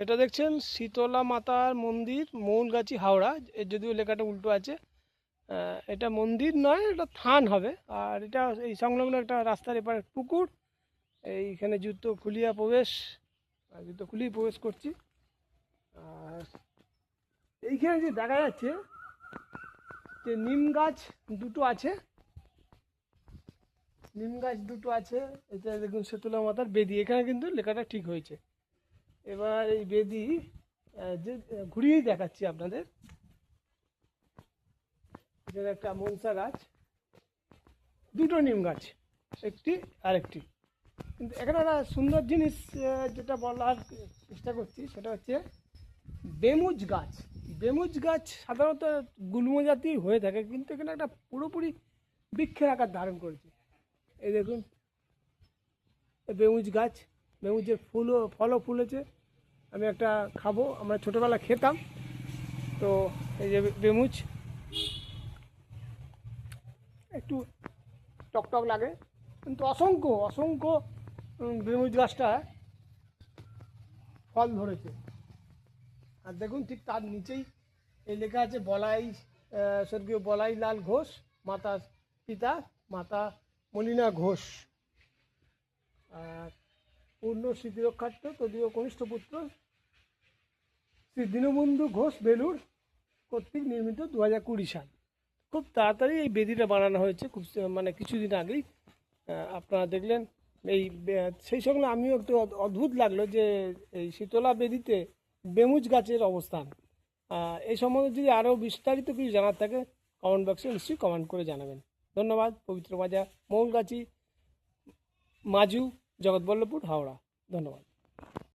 এটা দেখছেন শীতলা মাতার মন্দির, মৌলগাছি, হাওড়া। এর যদিও লেখাটা উল্টো আছে। এটা মন্দির নয়, এটা থান হবে। আর এটা এই সংলগ্ন একটা রাস্তার এপারে পুকুর। এইখানে জুতো খুলিয়ে প্রবেশ করছি। আর এইখানে যে দেখা যাচ্ছে যে নিম গাছ দুটো আছে, এটা দেখুন শীতলা মাতার বেদি। এখানে কিন্তু লেখাটা ঠিক হয়েছে। এবার এই বেদি যে ঘুরিয়েই দেখাচ্ছি আপনাদের। এখানে একটা মনসা গাছ, দুটো নিম গাছ, একটি আরেকটি। কিন্তু এখানে একটা সুন্দর জিনিস যেটা বলার চেষ্টা করছি সেটা হচ্ছে বেমুজ গাছ। বেমুজ গাছ সাধারণত গুল্ম জাতীয় হয়ে থাকে, কিন্তু এখানে একটা পুরোপুরি বৃক্ষের আকার ধারণ করেছে। এই দেখুন বেমুজ গাছ, বেমুজের ফলও ফুলেছে। আমি একটা খাবো, আমরা ছোটোবেলা খেতাম। তো এই যে বেমুজ একটু টকটক লাগে, কিন্তু অসংখ্য অসংখ্য বেমুজ গাছটা ফল ধরেছে। আর দেখুন ঠিক তার নিচেই এই লেখা আছে বলাই, স্বর্গীয় বলাই লাল ঘোষ, মাতা পিতা মাতা মলিনা ঘোষ। আর পূর্ণ স্মৃতিরক্ষার্থ তদীয় কনিষ্ঠ পুত্র শ্রী দীনবন্ধু ঘোষ বেলুর কর্তৃক নির্মিত 2020 সাল। খুব তাড়াতাড়ি এই বেদিটা বানানো হয়েছে, খুব মানে কিছুদিন আগেই। আপনারা দেখলেন এই সেই সঙ্গে আমিও একটু অদ্ভুত লাগলো যে এই শীতলা বেদিতে বেমুজ গাছের অবস্থান। এই সম্বন্ধে যদি আরও বিস্তারিত কিছু জানার থাকে কমেন্ট বক্সে নিশ্চয়ই কমেন্ট করে জানাবেন। ধন্যবাদ। পবিত্র বাজার, মৌলগাছি, মাজু, জগৎবল্লভপুর, হাওড়া। ধন্যবাদ।